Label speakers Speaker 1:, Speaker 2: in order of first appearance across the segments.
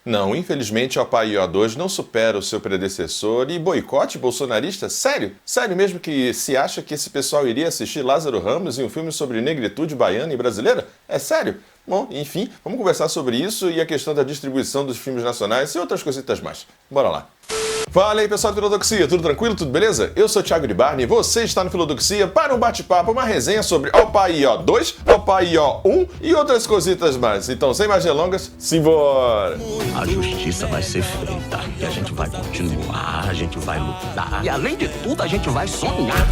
Speaker 1: Não, infelizmente, Opaí 2 não supera o seu predecessor e boicote bolsonarista? Sério? Sério mesmo que se acha que esse pessoal iria assistir Lázaro Ramos em um filme sobre negritude baiana e brasileira? É sério? Bom, enfim, vamos conversar sobre isso e a questão da distribuição dos filmes nacionais e outras cositas mais. Bora lá. Fala aí, pessoal do Filodoxia, tudo tranquilo, tudo beleza? Eu sou o Thiago de Barney e você está no Filodoxia para um bate-papo, uma resenha sobre Opaí 2, Opaí 1 e outras cositas mais. Então, sem mais delongas, simbora!
Speaker 2: A justiça vai ser feita e a gente vai continuar, a gente vai lutar e, além de tudo, a gente vai sonhar.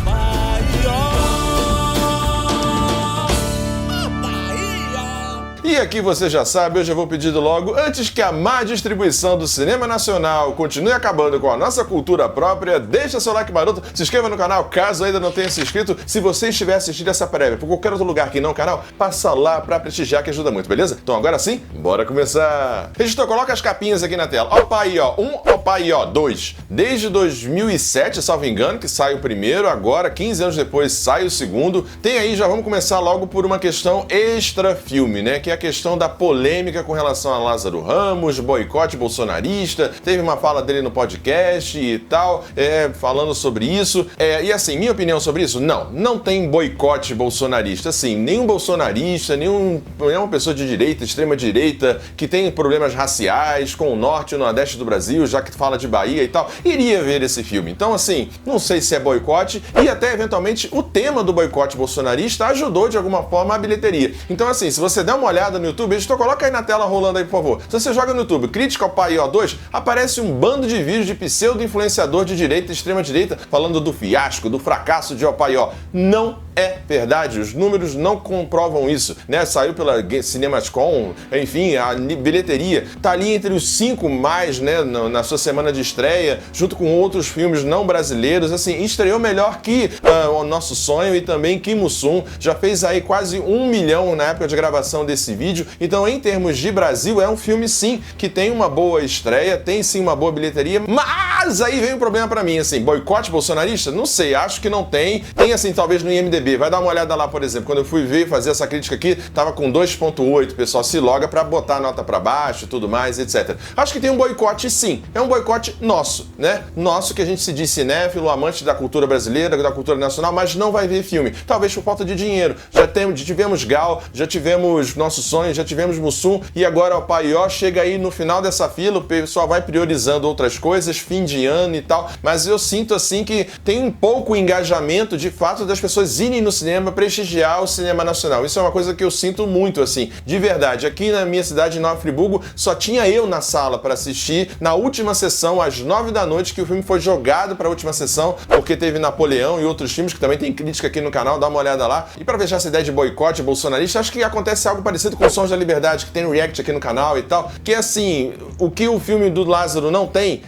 Speaker 1: E aqui você já sabe, hoje eu vou pedir logo, antes que a má distribuição do cinema nacional continue acabando com a nossa cultura própria, deixa seu like maroto, se inscreva no canal caso ainda não tenha se inscrito. Se você estiver assistindo essa prévia por qualquer outro lugar que não o canal, passa lá pra prestigiar que ajuda muito, beleza? Então agora sim, bora começar! Editor, coloca as capinhas aqui na tela. Opaí 1, Opaí 2. Desde 2007, salvo engano, que sai o primeiro, agora, 15 anos depois, sai o segundo. Tem aí, já vamos começar logo por uma questão extra-filme, né? Que é a questão da polêmica com relação a Lázaro Ramos, boicote bolsonarista, teve uma fala dele no podcast e tal, falando sobre isso. E assim, minha opinião sobre isso? Não tem boicote bolsonarista. Assim, nenhum bolsonarista, nenhuma pessoa de direita, extrema direita, que tem problemas raciais com o norte e o nordeste do Brasil, já que fala de Bahia e tal, iria ver esse filme. Então, assim, não sei se é boicote e até, eventualmente, o tema do boicote bolsonarista ajudou de alguma forma a bilheteria. Então, assim, se você der uma olhada no YouTube, editor, coloca aí na tela rolando aí, por favor. Se você joga no YouTube, Crítica ao Opaí 2, aparece um bando de vídeos de pseudo-influenciador de direita e extrema-direita falando do fiasco, do fracasso de Opaí. Não é verdade, os números não comprovam isso, né? Saiu pela Cinemascom, enfim, a bilheteria tá ali entre os 5 mais, né, na sua semana de estreia, junto com outros filmes não brasileiros, assim, estreou melhor que O Nosso Sonho e também que Mussum, já fez aí quase 1 milhão na época de gravação desse vídeo. Então, em termos de Brasil, é um filme, sim, que tem uma boa estreia, tem, sim, uma boa bilheteria, mas aí vem um problema pra mim, assim, boicote bolsonarista? Não sei, acho que não tem. Tem, assim, talvez no IMDb. Vai dar uma olhada lá, por exemplo, quando eu fui fazer essa crítica aqui, tava com 2.8, o pessoal se loga pra botar a nota pra baixo e tudo mais, etc. Acho que tem um boicote, sim. É um boicote nosso, né? Nosso, que a gente se diz cinéfilo, amante da cultura brasileira, da cultura nacional, mas não vai ver filme. Talvez por falta de dinheiro. Já tivemos Gal, já tivemos Nosso Sonho, já tivemos Mussum e agora o Opaí chega aí no final dessa fila, o pessoal vai priorizando outras coisas, fim de ano e tal, mas eu sinto assim que tem um pouco engajamento de fato das pessoas irem no cinema prestigiar o cinema nacional. Isso é uma coisa que eu sinto muito, assim, de verdade. Aqui na minha cidade, em Nova Friburgo, só tinha eu na sala para assistir na última sessão, às 9 da noite, que o filme foi jogado para a última sessão, porque teve Napoleão e outros filmes que também tem crítica aqui no canal, dá uma olhada lá. E para fechar essa ideia de boicote bolsonarista, acho que acontece algo parecido com Sons da Liberdade, que tem um react aqui no canal e tal, que é assim, o que o filme do Lázaro não tem,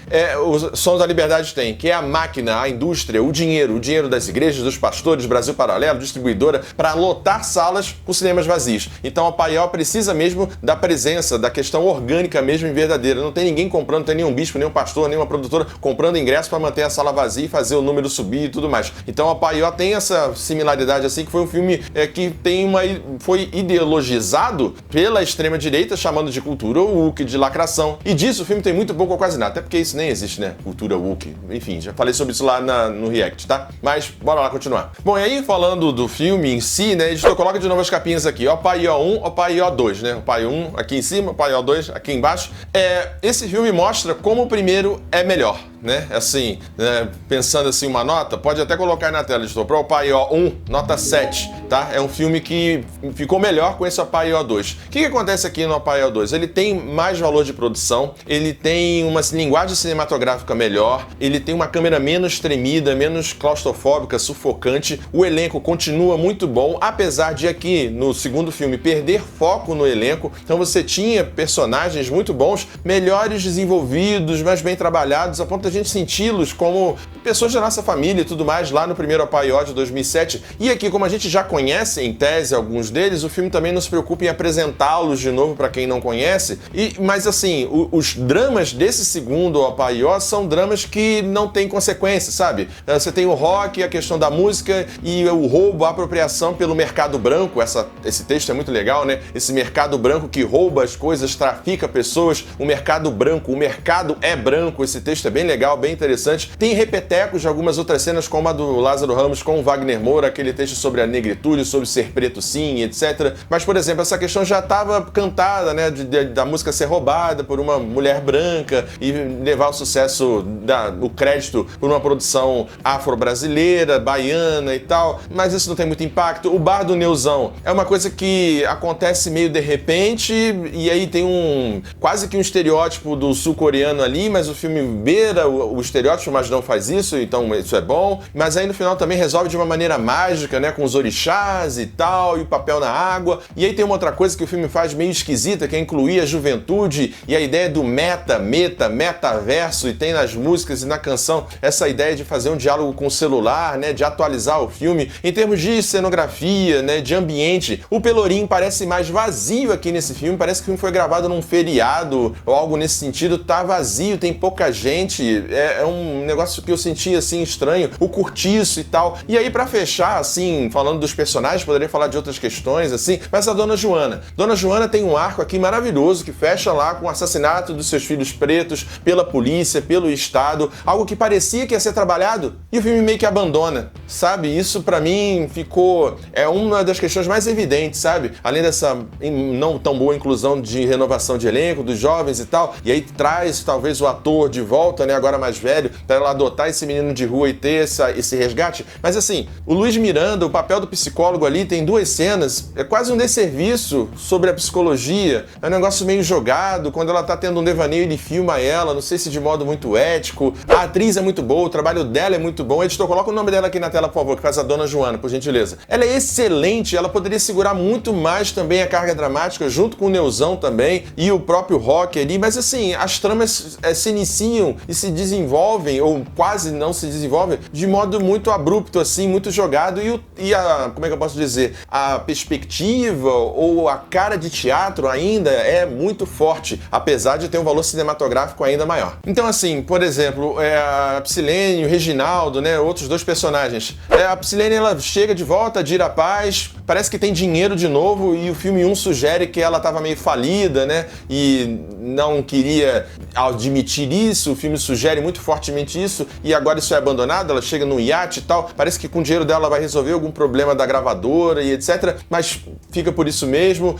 Speaker 1: os Sons da Liberdade tem, que é a máquina, a indústria, o dinheiro das igrejas, dos pastores, Brasil Paralelo, distribuidora, para lotar salas com cinemas vazios. Então a Paiol precisa mesmo da presença, da questão orgânica mesmo e verdadeira. Não tem ninguém comprando, não tem nenhum bispo, nenhum pastor, nenhuma produtora comprando ingresso para manter a sala vazia e fazer o número subir e tudo mais. Então a Paiol tem essa similaridade assim, que foi um filme que foi ideologizado pela extrema-direita, chamando de cultura woke, de lacração. E disso o filme tem muito pouco ou quase nada, até porque isso nem existe, né? Cultura woke. Enfim, já falei sobre isso lá no React, tá? Mas bora lá continuar. Bom, e aí falando do filme em si, né? Editor, coloca de novo as capinhas aqui. Opaí 1, Opaí 2, né? Opaí 1 aqui em cima, Opaí 2 aqui embaixo. Esse filme mostra como o primeiro é melhor, né? Assim, né? Pensando assim uma nota, pode até colocar aí na tela, editor. Para o Opaí 1, nota 7, tá? É um filme que ficou melhor com esse Opaí 2. O que acontece aqui no Opaí 2? Ele tem mais valor de produção, ele tem uma linguagem cinematográfica melhor, ele tem uma câmera menos tremida, menos claustrofóbica, sufocante. O elenco continua muito bom, apesar de aqui no segundo filme perder foco no elenco. Então você tinha personagens muito bons, melhores desenvolvidos, mais bem trabalhados, a ponto de a gente senti-los como pessoas da nossa família e tudo mais, lá no primeiro Apaió de 2007. E aqui, como a gente já conhece, em tese, alguns deles, o filme também não se preocupa em apresentá-los de novo para quem não conhece. Mas assim, os dramas desse segundo Apaió são dramas que não têm consequências, sabe? Você tem o rock, a questão da música e o roubo, a apropriação pelo mercado branco. Esse texto é muito legal, né? Esse mercado branco que rouba as coisas, trafica pessoas. O mercado branco, o mercado é branco. Esse texto é bem legal, bem interessante. Tem repetecos de algumas outras cenas, como a do Lázaro Ramos com o Wagner Moura, aquele texto sobre a negritude, sobre ser preto sim, etc. Mas, por exemplo, essa questão já estava cantada, né? Da música ser roubada por uma mulher branca e levar o sucesso, o crédito por uma produção afro-brasileira, baiana e tal. Mas isso não tem muito impacto. O Bar do Neuzão é uma coisa que acontece meio de repente e aí tem quase que um estereótipo do sul-coreano ali, mas o filme beira o estereótipo, mas não faz isso, então isso é bom. Mas aí no final também resolve de uma maneira mágica, né, com os orixás e tal, e o papel na água. E aí tem uma outra coisa que o filme faz meio esquisita, que é incluir a juventude e a ideia do metaverso, e tem nas músicas e na canção essa ideia de fazer um diálogo com o celular, né, de atualizar o filme. Em termos de cenografia, né, de ambiente, o Pelourinho parece mais vazio aqui nesse filme, parece que o filme foi gravado num feriado ou algo nesse sentido, tá vazio, tem pouca gente, é um negócio que eu senti assim estranho, o cortiço e tal. E aí pra fechar, assim, falando dos personagens, poderia falar de outras questões, assim, mas a Dona Joana. Dona Joana tem um arco aqui maravilhoso que fecha lá com o assassinato dos seus filhos pretos pela polícia, pelo Estado, algo que parecia que ia ser trabalhado e o filme meio que abandona, sabe? Isso pra mim é uma das questões mais evidentes, sabe? Além dessa não tão boa inclusão de renovação de elenco, dos jovens e tal, e aí traz talvez o ator de volta, né, agora mais velho, pra ela adotar esse menino de rua e ter esse resgate. Mas assim, o Luiz Miranda, o papel do psicólogo ali, tem duas cenas, é quase um desserviço sobre a psicologia, é um negócio meio jogado, quando ela tá tendo um devaneio ele filma ela, não sei se de modo muito ético. A atriz é muito boa, o trabalho dela é muito bom. Editor, coloca o nome dela aqui na tela, por favor, que faz a Dona Joana, por gentileza. Ela é excelente, ela poderia segurar muito mais também a carga dramática, junto com o Neuzão também, e o próprio Rock ali, mas assim, as tramas se iniciam e se desenvolvem, ou quase não se desenvolvem, de modo muito abrupto, assim, muito jogado, como é que eu posso dizer, a perspectiva ou a cara de teatro ainda é muito forte, apesar de ter um valor cinematográfico ainda maior. Então assim, por exemplo, a Psilene, o Reginaldo, né, outros dois personagens. A Psilene, ela chega de volta, Dira Paz, parece que tem dinheiro de novo e o filme 1 sugere que ela estava meio falida, né, e não queria admitir isso, o filme sugere muito fortemente isso e agora isso é abandonado, ela chega no iate e tal, parece que com o dinheiro dela vai resolver algum problema da gravadora e etc, mas fica por isso mesmo.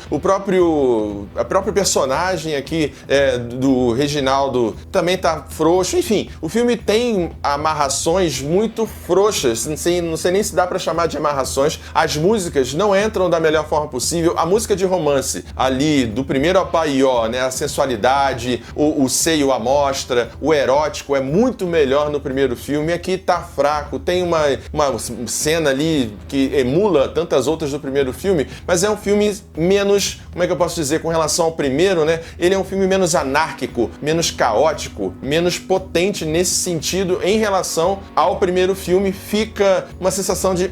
Speaker 1: A própria personagem aqui do Reginaldo também tá frouxo, enfim, o filme tem amarrações muito frouxas, não sei nem se dá pra chamar de amarrações, as músicas não entram da melhor forma possível, a música de romance ali, do primeiro Apaió, né, a sensualidade, o seio à mostra, o erótico é muito melhor no primeiro filme, aqui tá fraco, tem uma cena ali que emula tantas outras do primeiro filme, mas é um filme menos, como é que eu posso dizer, com relação ao primeiro, né, ele é um filme menos anárquico, menos caótico, menos potente nesse sentido em relação ao primeiro filme, fica uma sensação de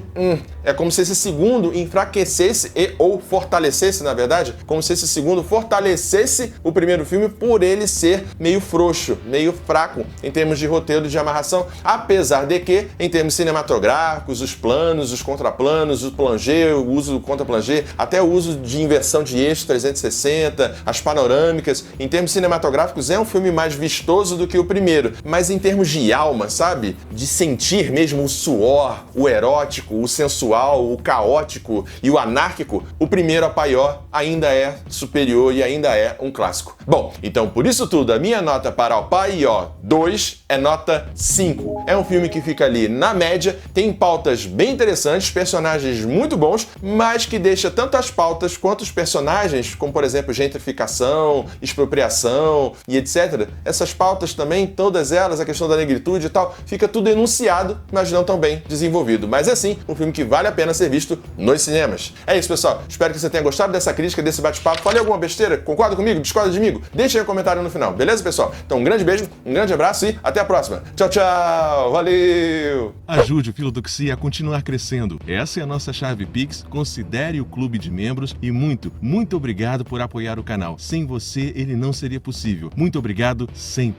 Speaker 1: é como se esse segundo enfraquecesse ou fortalecesse, na verdade, como se esse segundo fortalecesse o primeiro filme por ele ser meio frouxo, meio fraco em termos de roteiro de amarração, apesar de que, em termos cinematográficos, os planos, os contraplanos, o plangé, o uso do contraplangé, até o uso de inversão de eixo 360, as panorâmicas, em termos cinematográficos é um filme mais vistoso do que o primeiro, mas em termos de alma, sabe? De sentir mesmo o suor, o erótico, o sensual, o caótico e o anárquico, o primeiro Apaió ainda é superior e ainda é um clássico. Bom, então por isso tudo, a minha nota para Apaió 2 é nota 5. É um filme que fica ali na média, tem pautas bem interessantes, personagens muito bons, mas que deixa tanto as pautas quanto os personagens, como por exemplo gentrificação, expropriação e etc. Essas pautas também, todas elas, a questão da negritude e tal, fica tudo enunciado, mas não tão bem desenvolvido. Mas é sim, um filme que vale vale a pena ser visto nos cinemas. É isso, pessoal. Espero que você tenha gostado dessa crítica, desse bate-papo. Falei alguma besteira? Concorda comigo? Discorda de mim? Deixa aí um comentário no final, beleza, pessoal? Então, um grande beijo, um grande abraço e até a próxima. Tchau, tchau! Valeu!
Speaker 3: Ajude o Filodoxia a continuar crescendo. Essa é a nossa chave Pix. Considere o clube de membros e muito obrigado por apoiar o canal. Sem você, ele não seria possível. Muito obrigado sempre.